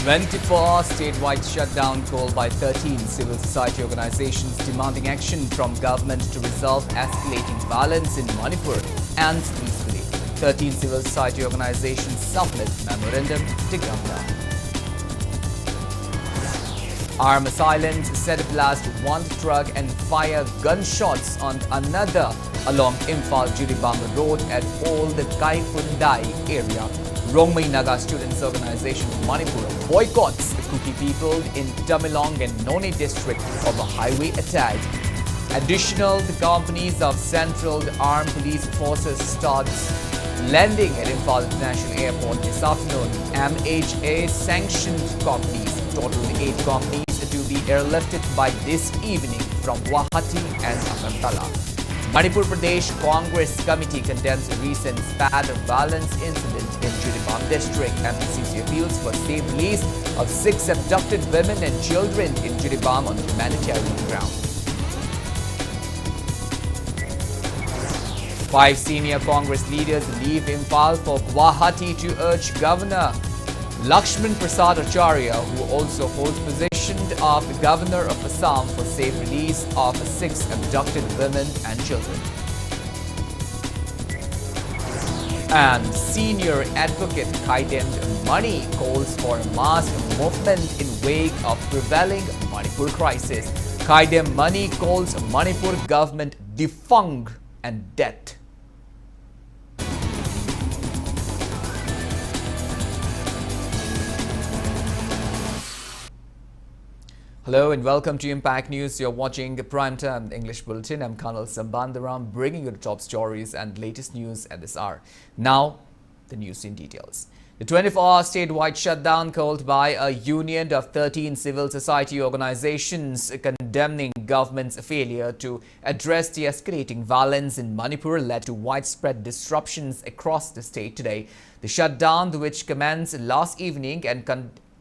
24-hour statewide shutdown called by 13 civil society organizations demanding action from government to resolve escalating violence in Manipur and peacefully. 13 civil society organizations submit memorandum to governor. Armed assailants set blast one truck and fire gunshots on another along Imphal-Jiribam Road at all the Kaikundai area. Rongmei Naga Students Organization of Manipur boycotts the Kuki people in Tamilong and Noni district of a highway attack. Additional, the companies of Central Armed Police Forces starts landing at Imphal International Airport this afternoon. MHA sanctioned companies, total 8 companies to be airlifted by this evening from Guwahati and Agartala. Manipur Pradesh Congress Committee condemns a recent spat of violence incident in Jiribam district. MPCC appeals for safe release of 6 abducted women and children in Jiribam on humanitarian ground. 5 senior Congress leaders leave Imphal for Guwahati to urge Governor Lakshman Prasad Acharya, who also holds position of the Governor of Assam, for safe release of 6 abducted women and children. And senior advocate Kaidem Mani calls for a mass movement in wake of prevailing Manipur crisis. Kaidem Mani calls Manipur government defunct and dead. Hello and welcome to Impact News. You're watching the Primetime English Bulletin. I'm KANEL SHAMBANDURAM, bringing you the top stories and latest news at this hour. Now, the news in details. The 24-hour statewide shutdown called by a union of 13 civil society organizations condemning government's failure to address the escalating violence in Manipur led to widespread disruptions across the state today. The shutdown, which commenced last evening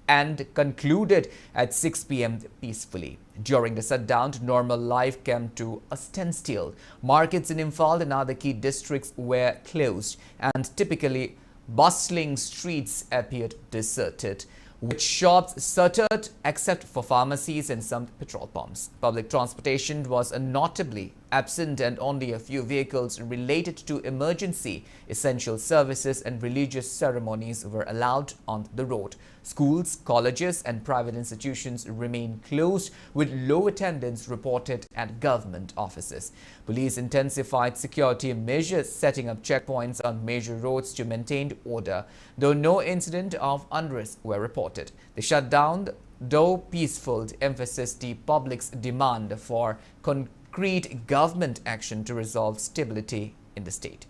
and concluded at 6 p.m. peacefully. During the shutdown, normal life came to a standstill. Markets in Imphal and other key districts were closed, and typically bustling streets appeared deserted, with shops shuttered except for pharmacies and some petrol pumps. Public transportation was notably absent, and only a few vehicles related to emergency, essential services and religious ceremonies were allowed on the road. Schools, colleges and private institutions remain closed, with low attendance reported at government offices. Police intensified security measures, setting up checkpoints on major roads to maintain order, though no incident of unrest were reported. The shutdown, though peaceful, emphasized the public's demand for concrete government action to resolve stability in the state.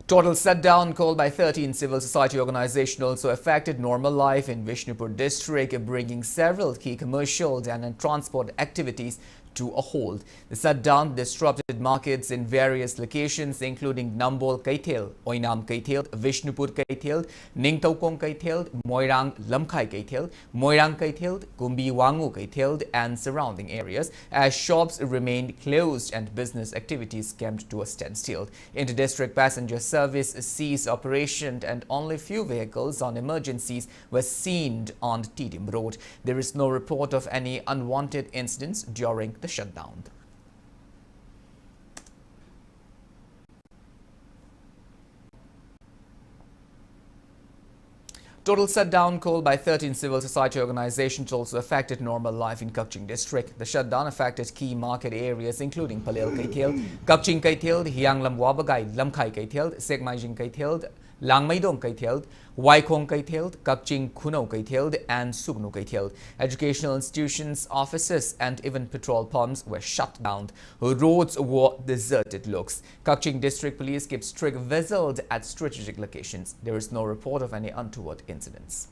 Total shutdown called by 13 civil society organizations also affected normal life in Vishnupur district, bringing several key commercial and transport activities to a halt. The shutdown disrupted markets in various locations including Nambol Kaithel, Oinam Kaithel, Vishnupur Kaithel, Ningtaukong Kaithel, Moirang Lamkai Kaithel, Moirang Kaithel, Kumbi Wangu Kaithel and surrounding areas, as shops remained closed and business activities came to a standstill. Inter-district passenger service ceased operation and only few vehicles on emergencies were seen on Tidim Road. There is no report of any unwanted incidents during the shutdown. Total shutdown called by 13 civil society organizations also affected normal life in Kakching district. The shutdown affected key market areas including Palel Kaithel, Kakching Kaithel, Hyanglam Wabagai, Lamkai Kaithel, Sekmaijing Kaithel, Langmaidong Kaithel, Waikong Kaithel, Kakching Kuno Kaithel and Sugnu Kaithel. Educational institutions, offices and even petrol pumps were shut down. Roads were deserted looks. Kakching district police kept strict vigil at strategic locations. There is no report of any untoward incidents.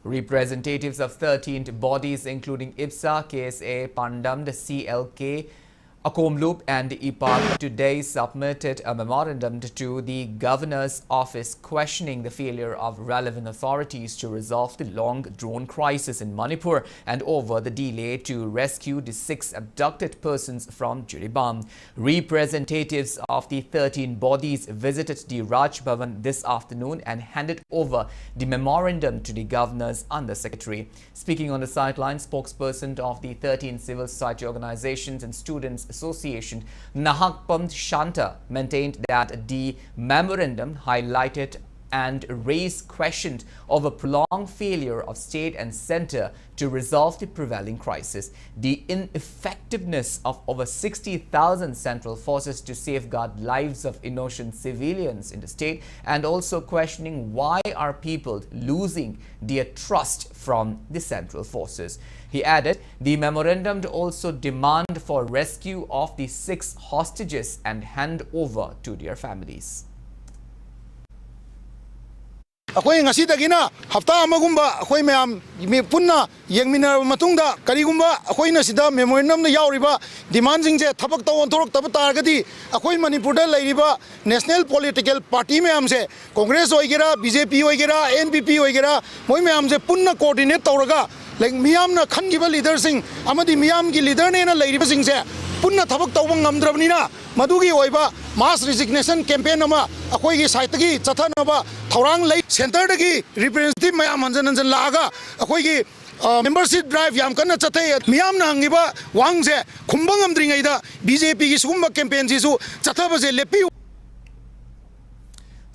Representatives of 13 bodies including IPSA, KSA, Pandam, the CLK, Akomloop and IPAG today submitted a memorandum to the Governor's office questioning the failure of relevant authorities to resolve the long-drawn crisis in Manipur and over the delay to rescue the 6 abducted persons from Jiribam. Representatives of the 13 bodies visited the Raj Bhavan this afternoon and handed over the memorandum to the Governor's Undersecretary. Speaking on the sideline, spokesperson of the 13 civil society organizations and students Association, Nahakpam Shanta, maintained that the memorandum highlighted and raised questions over prolonged failure of state and center to resolve the prevailing crisis, the ineffectiveness of over 60,000 central forces to safeguard lives of innocent civilians in the state, and also questioning why are people losing their trust from the central forces. He added the memorandum also demand for rescue of the 6 hostages and hand over to their families. Ako'y ngasidagina hafta amagumba ako'y mayam punna yengminar matungda karigumba ako'y na sida memorandum na yauriba demand singse thabak tawon thorok tab targadi ako'y Manipur da lairiba national political party mayam se Congress oigera BJP oigera NPP oigera moi mayam se punna coordinate tawraga like miyam na khangiba leader sing amadi miyam gi leader ne na lairiba singse punna thabak tawang ngamdrabnina madugi oiba mass resignation campaign ama akhoi gi site gi chathanaba thorang lei center gi representative mayam hanjan hanjan laga akhoi gi membership drive yam kana chathe miyam na hangiba wangse khumbang amdringai da BJP gi sugumba campaign ji su chathaba je lepi.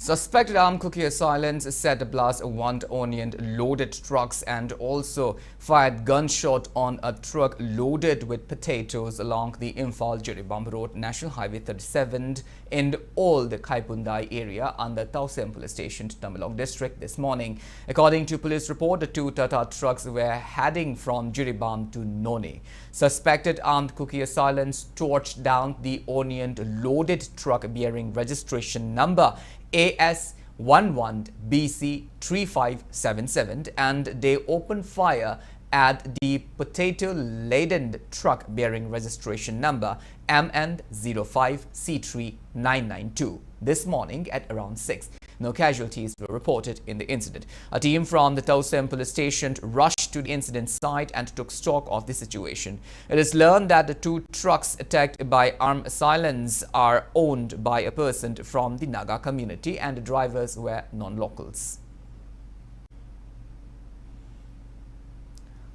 Suspected armed cookie assailants set a blast one onion loaded trucks and also fired gunshot on a truck loaded with potatoes along the Imphal-Jiribam Road, National Highway 37 in all the Kaipundai area under Tausem Police Station, Tamenglong District this morning. According to police report, the 2 Tata trucks were heading from Jiribam to Noni. Suspected armed cookie assailants torched down the onion loaded truck bearing registration number AS11BC3577 and they opened fire at the potato-laden truck bearing registration number MN05C3992 this morning at around 6. No casualties were reported in the incident. A team from the Tausem police station rushed to the incident site and took stock of the situation. It is learned that the 2 trucks attacked by armed assailants are owned by a person from the Naga community and the drivers were non-locals.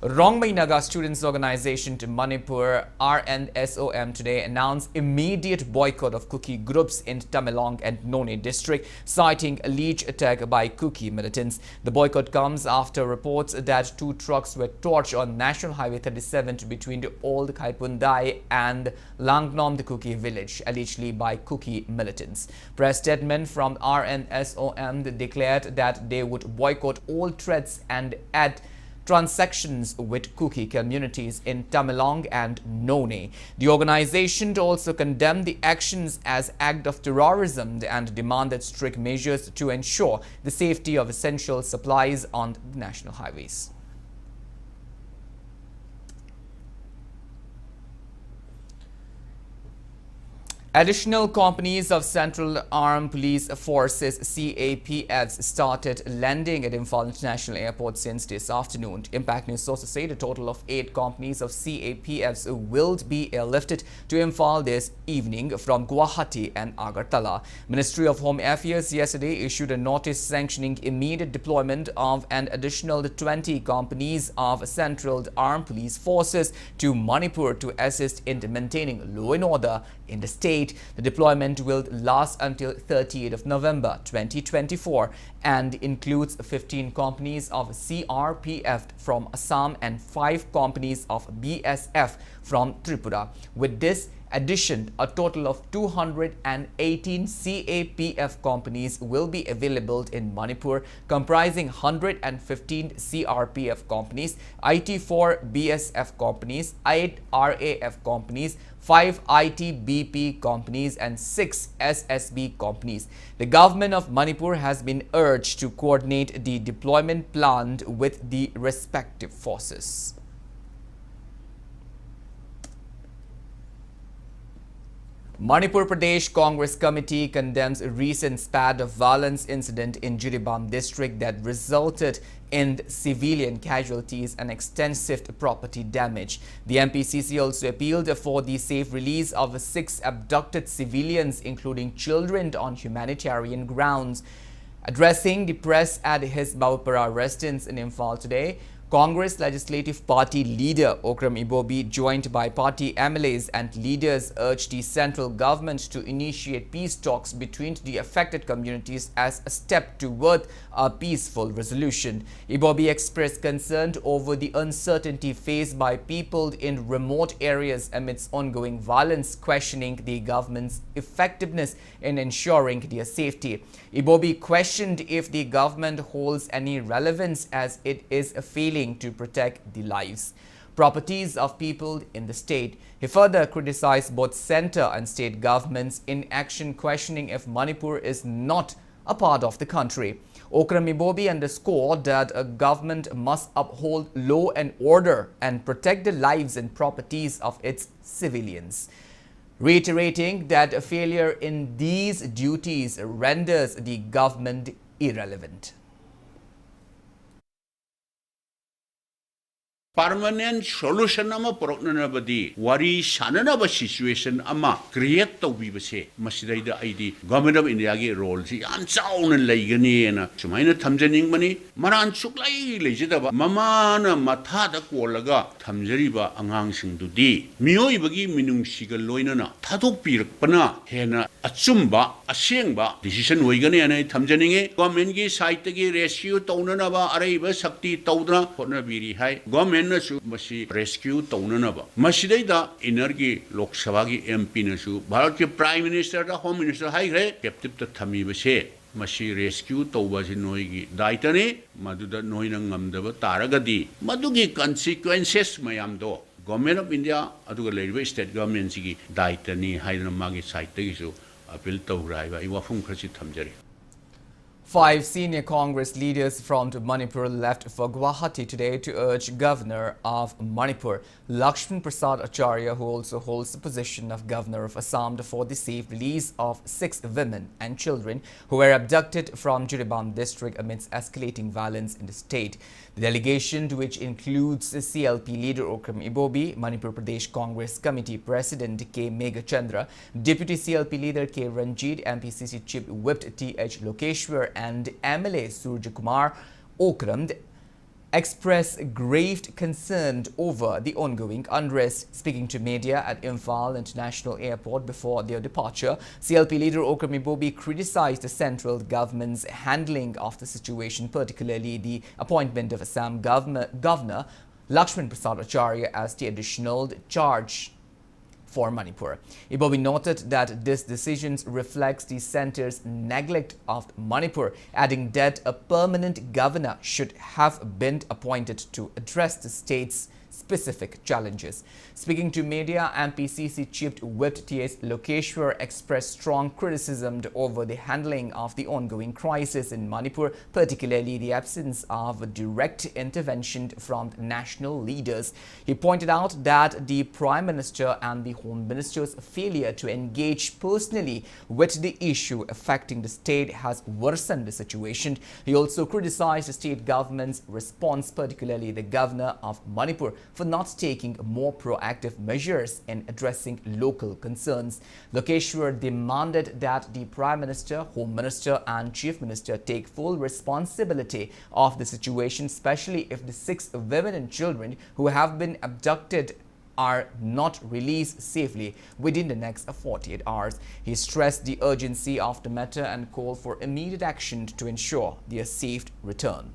Rongmei Naga Students Organization to Manipur RNSOM today announced immediate boycott of Kuki groups in Tamenglong and Noni district, citing alleged attack by Kuki militants. The boycott comes after reports that 2 trucks were torched on National Highway 37 between the Old Kaipundai and Langnom, the Kuki village, allegedly by Kuki militants. Press statement from RNSOM declared that they would boycott all threats and add transactions with Kuki communities in Tamenglong and Noni. The organization also condemned the actions as act of terrorism and demanded strict measures to ensure the safety of essential supplies on the national highways. Additional companies of Central Armed Police Forces CAPFs started landing at Imphal International Airport since this afternoon. Impact News sources say a total of 8 companies of CAPFs will be airlifted to Imphal this evening from Guwahati and Agartala. Ministry of Home Affairs yesterday issued a notice sanctioning immediate deployment of an additional 20 companies of Central Armed Police Forces to Manipur to assist in maintaining law and order in the state. The deployment will last until 30th of November 2024 and includes 15 companies of CRPF from Assam and 5 companies of BSF from Tripura. With this addition, a total of 218 CAPF companies will be available in Manipur, comprising 115 CRPF companies, 84 BSF companies, 8 RAF companies, 5 ITBP companies and 6 SSB companies. The government of Manipur has been urged to coordinate the deployment planned with the respective forces. Manipur Pradesh Congress Committee condemns a recent spat of violence incident in Jiribam district that resulted in civilian casualties and extensive property damage. The MPCC also appealed for the safe release of 6 abducted civilians, including children, on humanitarian grounds. Addressing the press at his Bawapara residence in Imphal today, Congress Legislative Party leader Okram Ibobi, joined by party MLAs and leaders, urged the central government to initiate peace talks between the affected communities as a step toward a peaceful resolution. Ibobi expressed concern over the uncertainty faced by people in remote areas amidst ongoing violence, questioning the government's effectiveness in ensuring their safety. Ibobi questioned if the government holds any relevance as it is failing to protect the lives, properties of people in the state. He further criticized both center and state governments' inaction, questioning if Manipur is not a part of the country. Okram Ibobi underscored that a government must uphold law and order and protect the lives and properties of its civilians, reiterating that a failure in these duties renders the government irrelevant. Permanent solution ama porokna badi wari shanana ba situation ama create to bi base masidai da ID government of India ge role si am chaun leigani na sumaina thamjaning mani maran suklai leijida ba mamana matha da kolaga thamjari ba angang sing du di mioi bagi minung sigal loina na thadok pirakpana hena achumba asengba decision hoigani ana thamjaning e government ge side ge rescue tawna ba arai ba sakti tawdra hotna biri hai government rescue taunanaba masidaida energy Lok Sabha gi MP nasu Bharat ke Prime Minister da Home Minister hai gre captive ta thami base masi rescue tauba ji noi gi daitane maduda noi na ngamdaba taragadi madugi consequences mayam do Government of India aduga leiba state government gi daitani haidana magi site gi su appeal taurai ba iwafum khachi thamjari. 5 senior Congress leaders from Manipur left for Guwahati today to urge Governor of Manipur, Lakshman Prasad Acharya, who also holds the position of Governor of Assam, for the safe release of 6 women and children who were abducted from Jiribam district amidst escalating violence in the state. The delegation, which includes CLP leader Okram Ibobi, Manipur Pradesh Congress Committee President K. Meghachandra, Deputy CLP leader K. Ranjit, MPCC Chief Whip T.H. Lokeshwar and MLA Surya Kumar Okram, expressed grave concern over the ongoing unrest. Speaking to media at Imphal International Airport before their departure, CLP leader Okram Ibobi criticized the central government's handling of the situation, particularly the appointment of Assam Governor Lakshman Prasad Acharya as the additional charge for Manipur. Ibobi noted that this decision reflects the centre's neglect of Manipur, adding that a permanent governor should have been appointed to address the state's specific challenges. Speaking to media, MPCC Chief Whip T.S. Lokeshwar expressed strong criticism over the handling of the ongoing crisis in Manipur, particularly the absence of direct intervention from national leaders. He pointed out that the Prime Minister and the Home Minister's failure to engage personally with the issue affecting the state has worsened the situation. He also criticized the state government's response, particularly the Governor of Manipur, for not taking more proactive measures in addressing local concerns. Lokeshwar demanded that the Prime Minister, Home Minister and Chief Minister take full responsibility of the situation, especially if the 6 women and children who have been abducted are not released safely within the next 48 hours. He stressed the urgency of the matter and called for immediate action to ensure their safe return.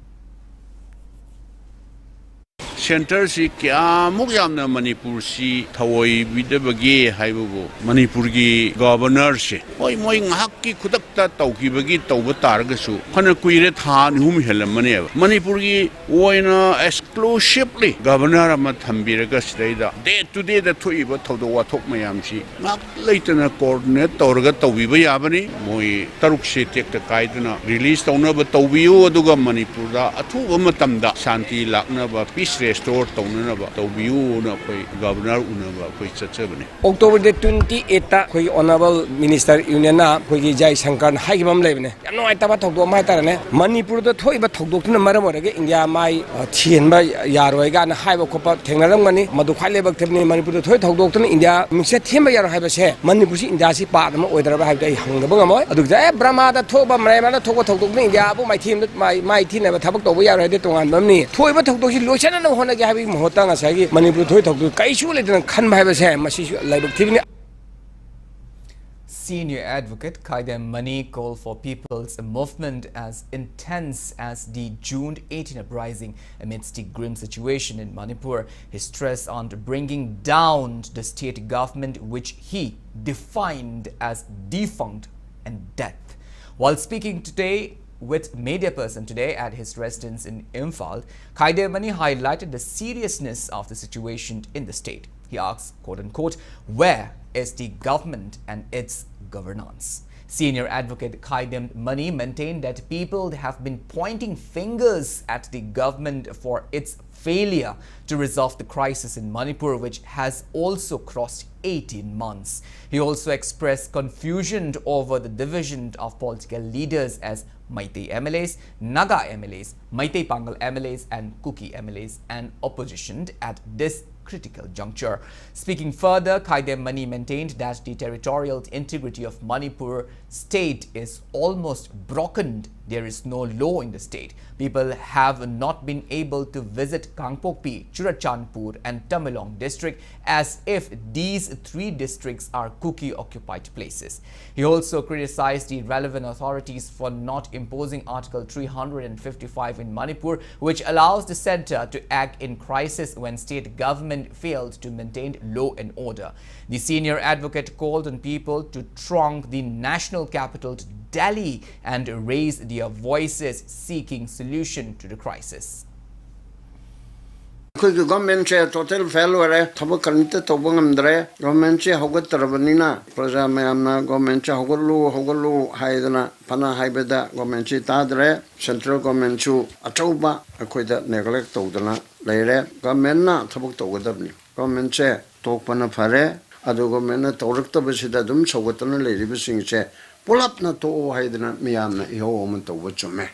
Center si kya mugyamna Manipur si thawai bidabagi haibu Manipur gi governor si oi moi ngahak ki khudakta tawkibagi tawba targasu khana kuire than hum helamane Manipur gi oina exclusively governor ama thambiraga sida day to day da thoiba thodo wathok mayam si ngak leitana coordinate tawraga tawbiba yabani moi taruk se tekta kaiduna release tawna ba tawbiu aduga Manipur da athuba matamda shanti lakna ba peace restore taunanaba taubiu na khoi governor unaba khoi chachabani October 28 ta khoi honorable minister union na khoi Jai Shankar haigibam lebne yamno aitaba thokdo mai tarane Manipur da thoiba thokdok tuna maram orage India mai thienba yaroi ga na haiba khopa thengnaram gani madu khai lebak thebni Manipur da thoi thokdok tuna India mingse thienba yaro haiba se Manipur si India si pa dama oidaraba haibda I hangdaba ngamoy adu ja brahma da thoba mrai ma da thokba thokdok ni India bu mai thiem mai thinaba thabak toba yaro de tongan bamni thoiba thokdok si lochana na hona ge habi mohota nga sagi Manipur thoi thokdok kaisu le khan bhaiba se masi laibak thibni. Senior advocate Kaidem Mani called for people's movement as intense as the June 18 uprising amidst the grim situation in Manipur. He stressed on bringing down the state government, which he defined as defunct and dead. While speaking today with media person today at his residence in Imphal, Kaidem Mani highlighted the seriousness of the situation in the state. He asked, quote-unquote, where is the government and its governance? Senior advocate Kaidem Mani maintained that people have been pointing fingers at the government for its failure to resolve the crisis in Manipur, which has also crossed 18 months. He also expressed confusion over the division of political leaders as Meitei MLAs, Naga MLAs, Meitei Pangal MLAs and Kuki MLAs and opposition at this critical juncture. Speaking further, Kaidem Mani maintained that the territorial integrity of Manipur state is almost broken. There is no law in the state. People have not been able to visit Kangpokpi, Churachandpur and Tamenglong district as if these three districts are Kuki-occupied places. He also criticized the relevant authorities for not imposing Article 355 in Manipur, which allows the center to act in crisis when state government failed to maintain law and order. The senior advocate called on people to throng the national capital to Delhi and raise their voices seeking solution to the crisis. Government total failure thaba karnita tobangam dre government hogat tarbanina praja mayamna government hogolu haidana pana haibeda government ta dre central government chu achauba akoida neglect todana leire government na thabak togadabni government tokpana phare adu government na tawraktabasida dum sogatana leiribasingche polapna to haidana miyamna iho man tobachume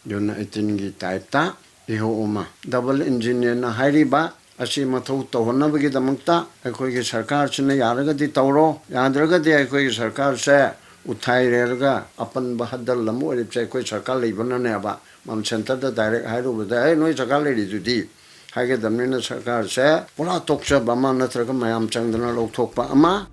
yona itingi type ta Ihoma double engineer na hairiba asi mathau tohonabagi damakta akoi ge sarkar chine yaraga di tawro yadraga di akoi ge sarkar se uthai rerga apan bahadal lamu ri che koi sarkar leibana ne ba mam center da direct hairu da ai noi sarkar le ri di haige damne sarkar se pura tokcha bama natraga mayam changdana lokthokpa ama.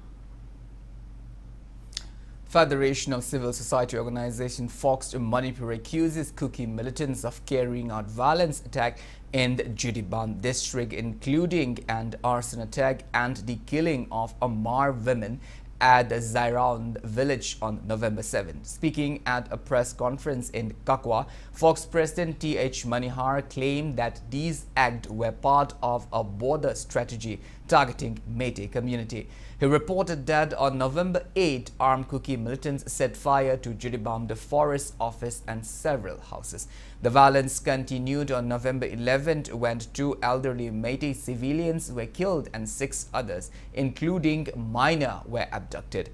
Federation of Civil Society Organization Fox Manipur accuses Kuki militants of carrying out violence attack in the Jharkhand district, including an arson attack and the killing of Amar women at the Zairand village on November 7. Speaking at a press conference in Kakwa, Fox President T.H. Manihar claimed that these acts were part of a border strategy targeting Meitei community. He reported that on November 8, armed Kuki militants set fire to Jharkhand forest office and several houses. The violence continued on November 11 when 2 elderly Meitei civilians were killed and 6 others, including minor, were abducted.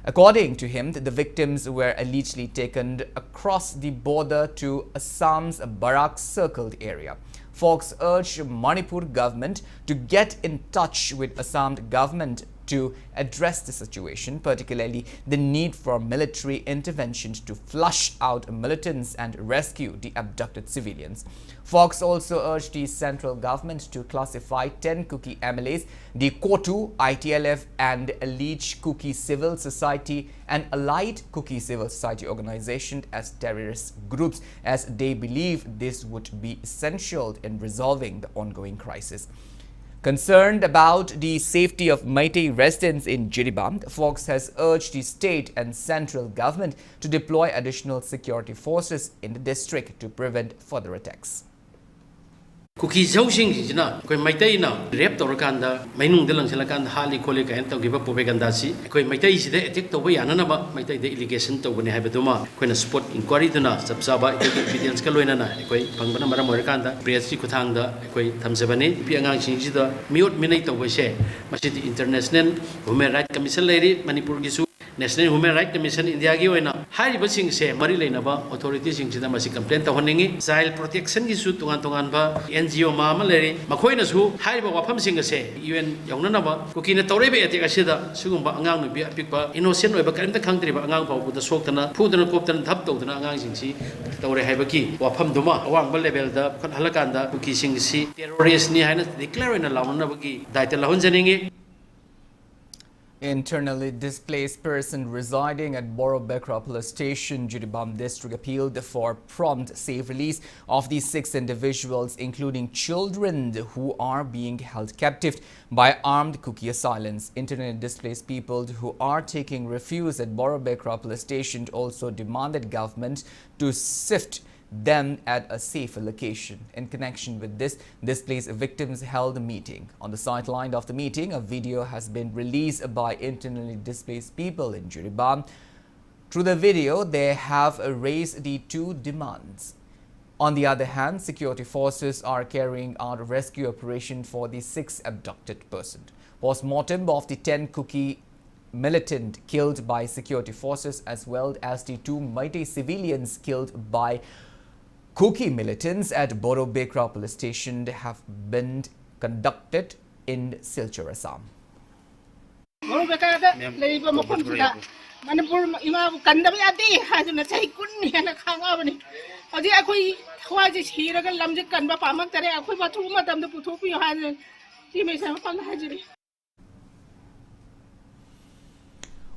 According to him, the victims were allegedly taken across the border to Assam's Barak circled area. Fox urged Manipur government to get in touch with Assam government to address the situation, particularly the need for military intervention to flush out militants and rescue the abducted civilians. Fox also urged the central government to classify 10 Kuki MLAs, the Kotu, ITLF and alleged Kuki Civil Society and allied Kuki Civil Society organization as terrorist groups, as they believe this would be essential in resolving the ongoing crisis. Concerned about the safety of Meitei residents in Jharkhand, Fox has urged the state and central government to deploy additional security forces in the district to prevent further attacks. Kuki Zhouxing Jina, Koi Maitaina, Reptorkanda, Mainung de Langsalakan, Hali Kolik and Togiva Propagandasi, Koi Maitai is the ethic to way Ananaba, Maitai the illegation to when Habaduma, when a spot in Quaritana, Subsaba, Evidence Kaloina, Koi Pangana Maramarikanda, Priyachi Kutanga, Koi Tamsabane, Piangang Shinjida, Mute Minute of Weshe, Mashiti International, Human Rights Commission Lady, Manipur Gisu. National Human Rights Commission India gi oina hariba sing se mari leinaba authorities sing sida masi complaint tawhaningi child protection gi su tungan tungan ba NGO ma ma leri makhoina su hariba wafam sing se UN yaunanaba kukina tawrebe atek asida sugumba angang nu bi apikba innocent oiba karimta khangdriba angang ba buda soktana phudana koptana thap tawdana angang sing si tawre haibaki wafam duma awang ba level da halakanda kuki sing si terrorist ni haina declare na launabagi daita lahunjaningi. Internally displaced person residing at Borobekra Police Station, Juribam District appealed for prompt safe release of these 6 individuals, including children who are being held captive by armed Kuki assailants. Internally displaced people who are taking refuge at Borobekra Police Station also demanded government to sift them at a safer location. In connection with this, displaced victims held a meeting. On the sideline of the meeting, a video has been released by internally displaced people in Juribam. Through the video, they have raised the 2 demands. On the other hand, security forces are carrying out a rescue operation for the 6 abducted persons. Post-mortem of the 10 Kuki militant killed by security forces as well as the 2 Meitei civilians killed by Kuki militants at Borobekra Police Station have been conducted in Silchar, Assam. Manipur ima kandam yati hajuna chai kun yana khanga bani aji akoi khwaji hira gal lamje kanba pamak tare akoi bathu matam da puthu pi haje ti me sa pal hajiri.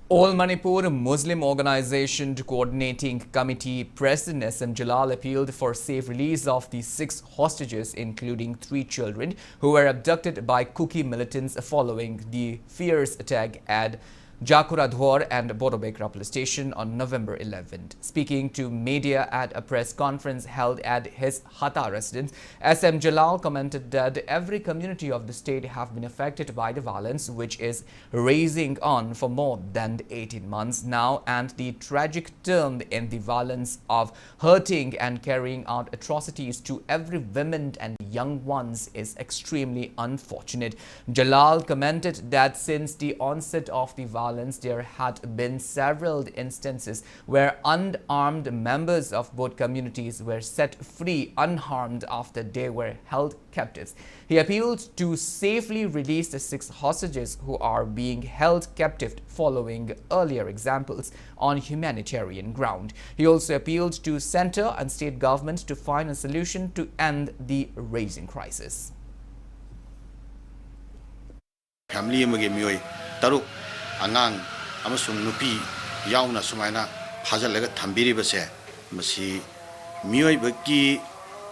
All Manipur Muslim Organization Coordinating Committee President SM Jalal appealed for safe release of the 6 hostages, including 3 children who were abducted by Kuki militants following the fierce attack at Jakuradhor and Borobekra Police Station on November 11th. Speaking to media at a press conference held at his Hata residence, SM Jalal commented that every community of the state have been affected by the violence, which is raging on for more than 18 months now, and the tragic turn in the violence of hurting and carrying out atrocities to every women and young ones is extremely unfortunate. Jalal commented that since the onset of the violence, there had been several instances where unarmed members of both communities were set free unharmed after they were held captives. He appealed to safely release the 6 hostages who are being held captive following earlier examples on humanitarian ground. He also appealed to center and state governments to find a solution to end the raging crisis. Angang amasung nupi yauna sumaina phajalaga thambiribase masi mioi baki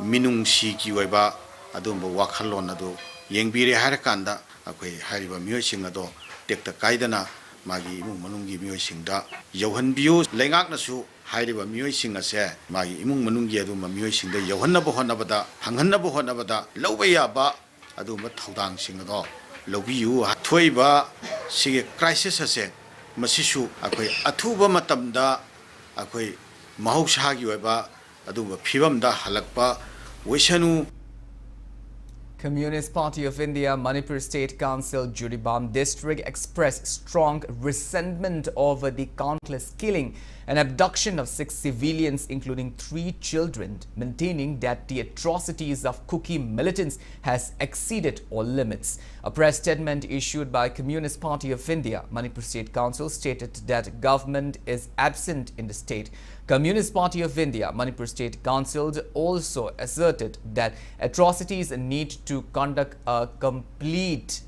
minungsi ki oiba adumba wakhalon adu yengbire harakanda akoi hariba mioi sing ado tekta kaidana magi imung manungi mioi singda yauhan biu lengak nasu hariba mioi sing ase magi imung manungi aduma mioi singda yauhanna bo honabada hanghanna bo honabada lawaya ba aduma thodang sing ado Lobiu Thoiba Sig crisis ase Masisu Akoi Atuba Matamda Akoi Mahushagi Weba Aduba Pivamda Halakpa Wishanu. Communist Party of India Manipur State Council Juribam District expressed strong resentment over the countless killing and abduction of 6 civilians, including 3 children, maintaining that the atrocities of Kuki militants has exceeded all limits. A press statement issued by Communist Party of India Manipur State Council stated that government is absent in the state. Communist Party of India Manipur State Council also asserted that atrocities need to conduct a complete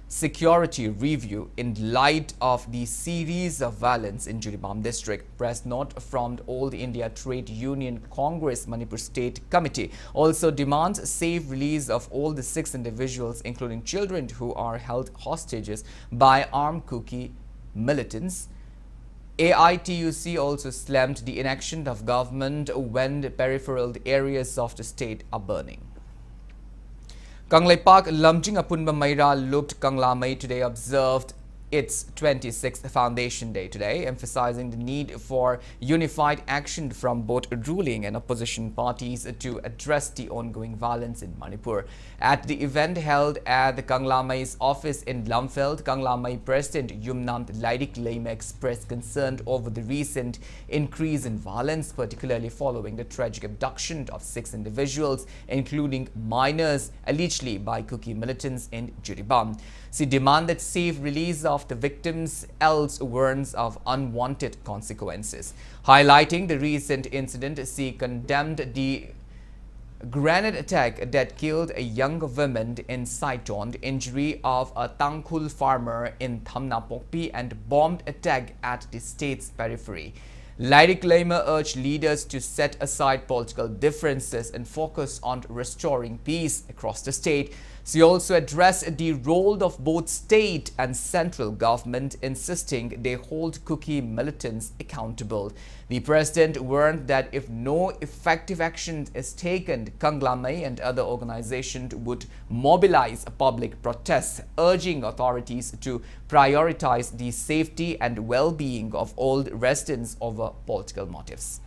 security review in light of the series of violence in Juribam district. Press note from All India Trade Union Congress Manipur State Committee also demands safe release of all the 6 individuals, including children who are held hostages by armed Kuki militants. AITUC also slammed the inaction of government when the peripheral areas of the state are burning. Kanglaipak Lamjing Apunba Maira looked Kanglamai today observed its 26th Foundation Day today, emphasizing the need for unified action from both ruling and opposition parties to address the ongoing violence in Manipur. At the event held at the Kanglamai's office in Lamfeld, Kanglamai President Yumnam Laidik Lame expressed concern over the recent increase in violence, particularly following the tragic abduction of 6 individuals, including minors, allegedly by Kuki militants in Jiribam. She demanded safe release of the victims, else warns of unwanted consequences. Highlighting the recent incident, she condemned the grenade attack that killed a young woman in Saiton, the injury of a Tangkhul farmer in Thamna Pokpi, and bombed attack at the state's periphery. Laidik Lema urged leaders to set aside political differences and focus on restoring peace across the state. She also addressed the role of both state and central government, insisting they hold Kuki militants accountable. The president warned that if no effective action is taken, Kanglamai and other organizations would mobilize public protests, urging authorities to prioritize the safety and well-being of all residents over political motives.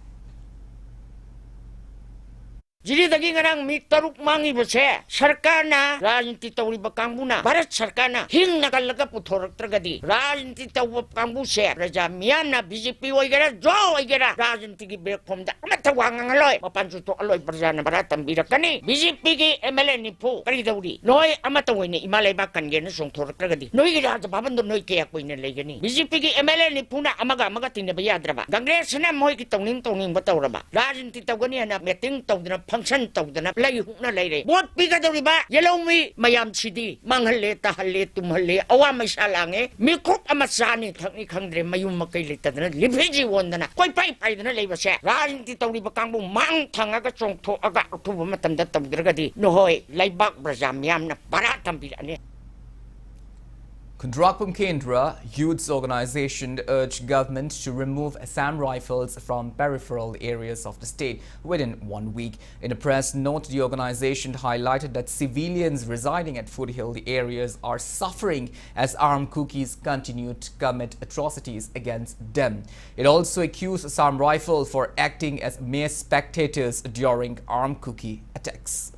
Jiridagi ngarang mi taruk mangi bose sarkarna rajniti tawriba kanguna Bharat sarkarna hing nakalaga puthorak tragadi rajniti tawba kangbu se raja miyamna BJP oigera jo oigera rajniti gi platform da amata wangangaloi mapansu to aloi parjana baratam birakani BJP gi MLA ni phu kari dawri noi amata oine imalai ba kange na songthorak tragadi noi gi raja babandu noi ke akoine legani BJP gi MLA ni phuna amaga tinne ba yadraba Congress na moi ki tawning batawraba rajniti tawgani na meeting tawdna function tawdana lay hukna layre bot piga daw riba yellow mi mayam sidi manghalle tahalle tumhalle awa may salange mikop amasani thangni khangdre mayum makai litadana libheji wondana koi pai dana layba se rajniti taw riba kangbu mang thangaga chongtho aga uthuba matamda tawdragadi nohoi laybak brajam yamna baratam bilane. Kundrakpum Kendra Youth's organization urged government to remove Assam rifles from peripheral areas of the state within 1 week. In a press note, the organization highlighted that civilians residing at foothill areas are suffering as armed Kukis continue to commit atrocities against them. It also accused Assam Rifle for acting as mere spectators during armed Kuki attacks.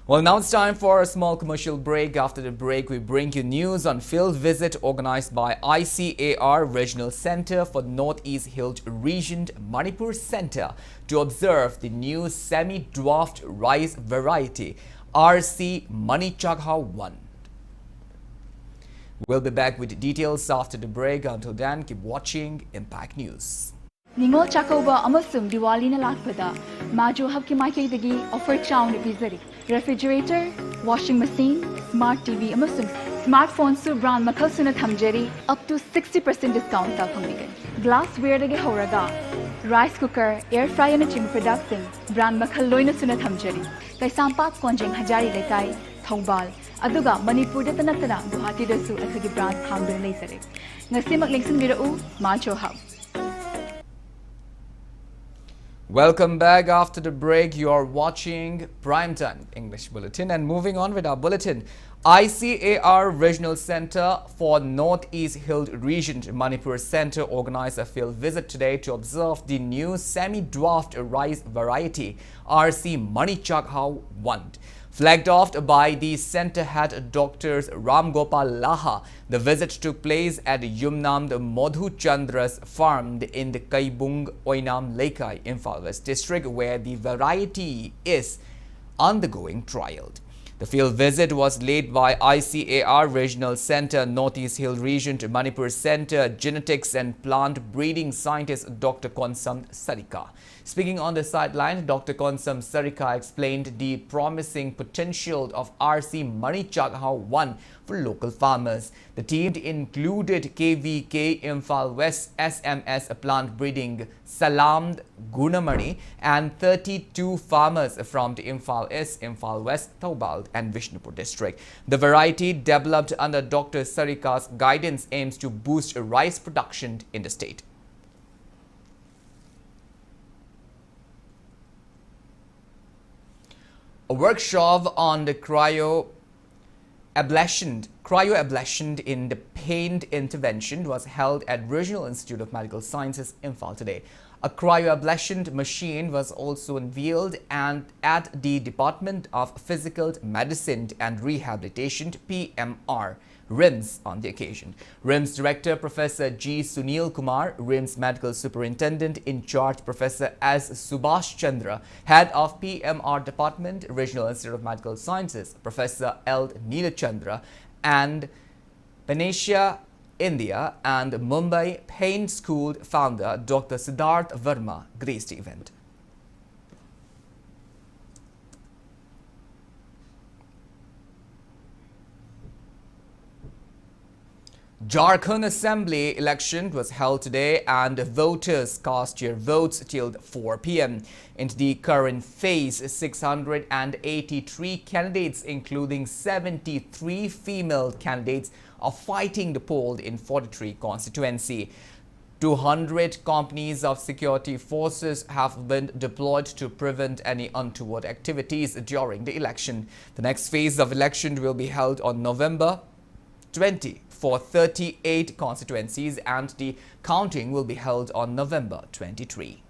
Well, now it's time for a small commercial break. After the break, we bring you news on field visit organized by ICAR Regional Center for Northeast Hill Region Manipur Center to observe the new semi-dwarfed rice variety RC Manichagha 1. We'll be back with details after the break. Until then, keep watching Impact News. Ningol Chakauba amasum Diwali na lakpada Majo habki maikidagi offer chow na bizari refrigerator, washing machine, smart TV amasum smartphone su brand makhal suna thamjari up to 60% discount ta phangmigan glassware dagi horaga rice cooker, air fryer na ching production brand makhal loina suna thamjari Kaisampak konjing hajari lekai Thongbal aduga Manipur da tanatana Guwahati da su akhagi brand hamdun leisare ngasimak lingsin birau Majo hub. Welcome back. After the break, you are watching Primetime English Bulletin, and moving on with our bulletin. ICAR Regional Center for Northeast Hill Region Manipur Center organized a field visit today to observe the new semi-dwarfed rice variety RC Manichagha 1. Flagged off by the center head Dr. Ram Gopal Laha, the visit took place at Yumnam Modhu Chandra's farm in the Kaibung Oinam Lekai, Imphal West District, where the variety is undergoing trial. The field visit was led by ICAR Regional Center Northeast Hill Region to Manipur Center Genetics and Plant Breeding Scientist Dr. Konsam Sarika. Speaking on the sideline, Dr. Konsam Sarika explained the promising potential of RC Manichagha 1 for local farmers. The team included KVK Imphal West SMS Plant Breeding Salam Gunamani and 32 farmers from the Imphal East, Imphal West, Thoubal and Vishnupur district. The variety developed under Dr. Sarika's guidance aims to boost rice production in the state. A workshop on the cryoablation in the pain intervention was held at Regional Institute of Medical Sciences, Imphal today. A cryoablation machine was also unveiled and at the Department of Physical Medicine and Rehabilitation (PMR) RIMS on the occasion. RIMS Director Professor G. Sunil Kumar, RIMS Medical Superintendent in charge Professor S. Subhash Chandra, Head of PMR Department, Regional Institute of Medical Sciences, Professor L. Neelachandra, and Venetia, India, and Mumbai Pain School founder Dr. Siddharth Verma graced the event. Jharkhand Assembly election was held today and voters cast their votes till 4 p.m. In the current phase, 683 candidates, including 73 female candidates, are fighting the poll in 43 constituency. 200 companies of security forces have been deployed to prevent any untoward activities during the election. The next phase of election will be held on November 20 for 38 constituencies and the counting will be held on November 23.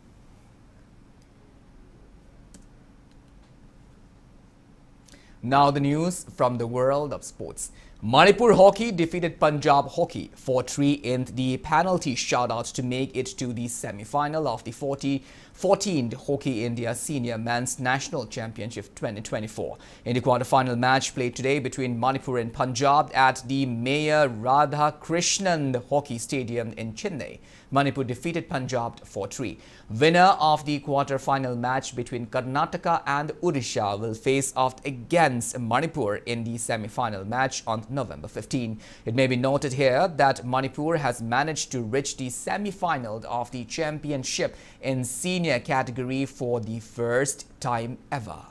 Now the news from the world of sports. Manipur Hockey defeated Punjab Hockey 4-3 in the penalty shootout to make it to the semi-final of the 14th Hockey India Senior Men's National Championship 2024. In the quarter-final match played today between Manipur and Punjab at the Mayor Radha Krishnan Hockey Stadium in Chennai, Manipur defeated Punjab 4-3. Winner of the quarter-final match between Karnataka and Odisha will face off against Manipur in the semi-final match on November 15. It may be noted here that Manipur has managed to reach the semi-final of the championship in senior category for the first time ever.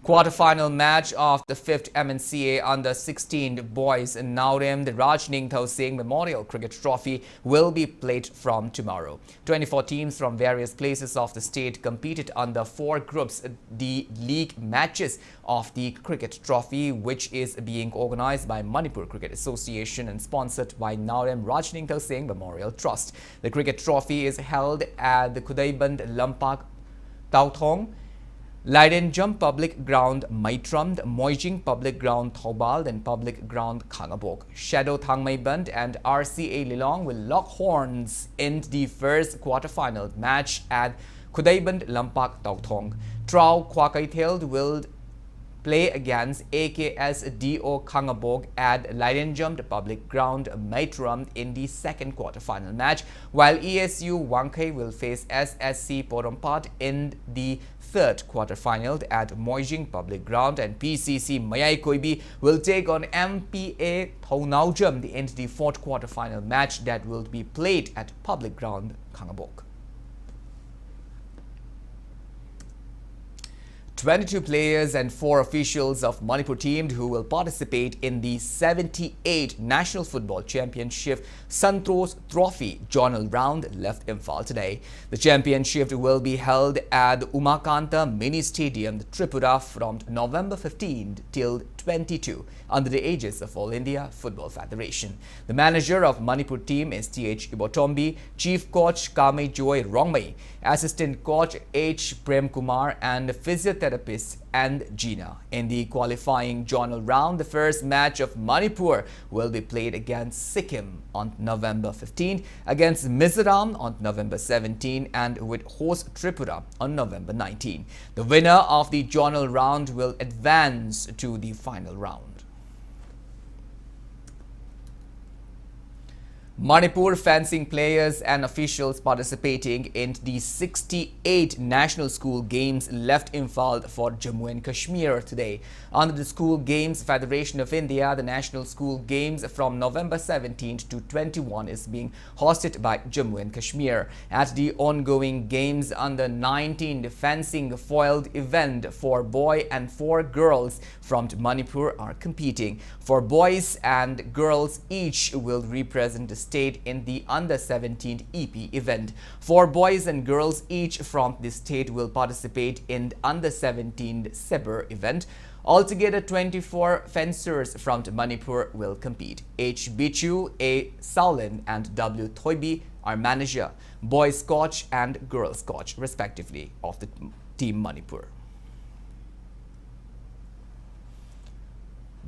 Quarter-final match of the 5th MNCA Under-16 Boys and now named the Raj Ningthau Singh Memorial Cricket Trophy will be played from tomorrow. 24 teams from various places of the state competed under 4 groups. The league matches of the Cricket Trophy, which is being organized by Manipur Cricket Association and sponsored by Naurem Raj Ningthau Singh Memorial Trust. The Cricket Trophy is held at the Kudaiband Lampak Tauthong, Laidenjum Public Ground Maitram, Moijing Public Ground Thobal and Public Ground Khangabok. Shadow Thangmaiband and RCA Lilong will lock horns in the first quarter-final match at Kudaiband Lampak Tauthong. Trau Kwakaitheld will play against AKSDO Khangabok at Laidenjum Public Ground Maitram in the second quarter-final match, while ESU Wangkai will face SSC Porompat in the third quarter-final at Moijing Public Ground, and PCC Mayai Koibi will take on MPA Thaunaujam in the fourth quarter-final match that will be played at Public Ground Khangabok. 22 players and 4 officials of Manipur team who will participate in the 78th National Football Championship Santosh Trophy Journal Round left Imphal today. The championship will be held at Umakanta Mini Stadium, Tripura from November 15 till 22 under the aegis of All India Football Federation. The manager of Manipur team is T.H. Ibotombi, chief coach Kame Joy Rongmei, assistant coach H. Prem Kumar and physiotherapist and Gina. In the qualifying journal round, the first match of Manipur will be played against Sikkim on November 15, against Mizoram on November 17 and with host Tripura on November 19. The winner of the journal round will advance to the final round. Manipur fencing players and officials participating in the 68 National School Games left Imphal for Jammu and Kashmir today. Under the School Games Federation of India, the National School Games from November 17 to 21 is being hosted by Jammu and Kashmir. At the ongoing Games Under 19 fencing foiled event, 4 boys and 4 girls from Manipur are competing. For boys and girls, each will represent the state in the Under-17 EP event. 4 boys and girls each from the state will participate in the Under-17 Saber event. Altogether, 24 fencers from Manipur will compete. H. Bichu, A. Saulin and W. Thoibi are manager, boys coach and girls coach respectively of the team Manipur.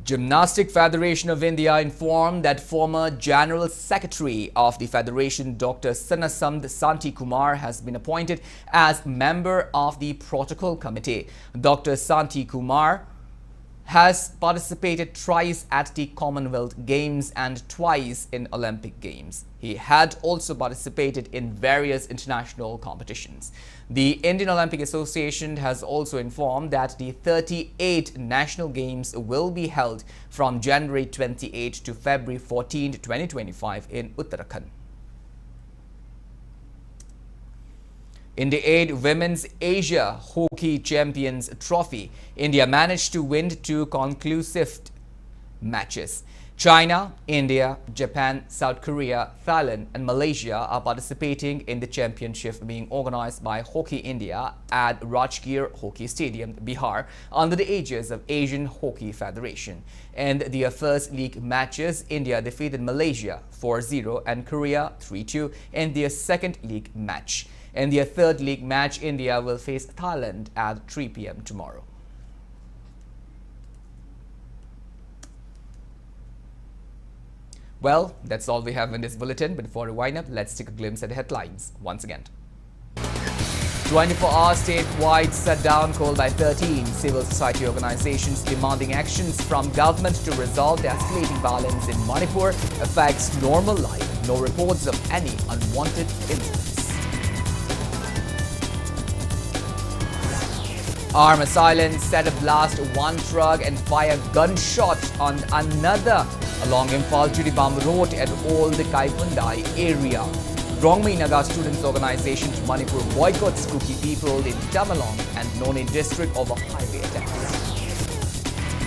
Gymnastic Federation of India informed that former General Secretary of the Federation, Dr. Sanasamd Santi Kumar, has been appointed as member of the Protocol Committee. Dr. Santi Kumar has participated thrice at the Commonwealth Games and twice in Olympic Games. He had also participated in various international competitions. The Indian Olympic Association has also informed that the 38 national games will be held from January 28 to February 14, 2025 in Uttarakhand. In the 8th Women's Asia Hockey Champions Trophy, India managed to win 2 conclusive matches. China, India, Japan, South Korea, Thailand and Malaysia are participating in the championship being organized by Hockey India at Rajgir Hockey Stadium, Bihar, under the aegis of Asian Hockey Federation. In their first league matches, India defeated Malaysia 4-0 and Korea 3-2 in their second league match. In their third league match, India will face Thailand at 3 p.m. tomorrow. Well, that's all we have in this bulletin, but before we wind up, let's take a glimpse at the headlines once again. 24-hour statewide shutdown called by 13 civil society organizations demanding actions from government to resolve the escalating violence in Manipur affects normal life. No reports of any unwanted incidents. Armed assailants set a blast one truck and fire gunshot on another along Imphal-Jiribam Road at Old Kaikundai area. Rongmei Naga Students Organization to Manipur boycotts Kuki people in Tamalong and None district over highway attacks.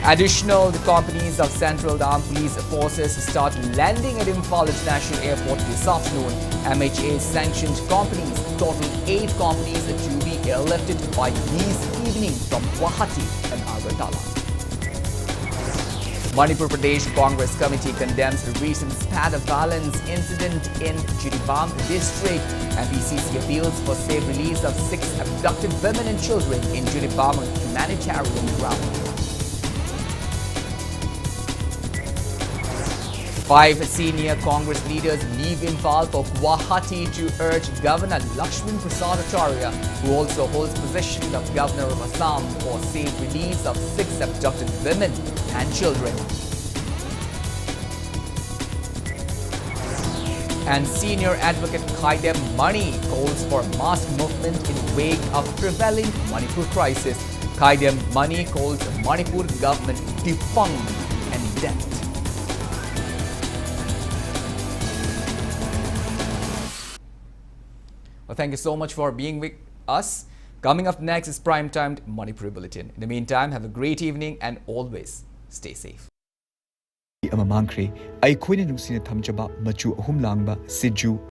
Additional companies of Central Armed Police Forces start landing at Imphal International Airport this afternoon. MHA-sanctioned companies, total 8 companies to be airlifted by this evening from Guwahati and Agartala. Manipur Pradesh Congress Committee condemns a recent spat of violence incident in Jiribam district. MPCC appeals for safe release of 6 abducted women and children in Jiribam on humanitarian ground. 5 senior Congress leaders leave Imphal for Guwahati to urge Governor Lakshman Prasad Acharya, who also holds position of Governor of Assam, for safe release of 6 abducted women and children. And senior advocate Kaidem Mani calls for mass movement in wake of prevailing Manipur crisis. Kaidem Mani calls Manipur government defunct and dead. Well, thank you so much for being with us. Coming up next is Prime-Timed Manipur Bulletin. In the meantime, have a great evening and always stay safe. Ama mangkre, ay koine nungsina thamjaba machu ahum langba siju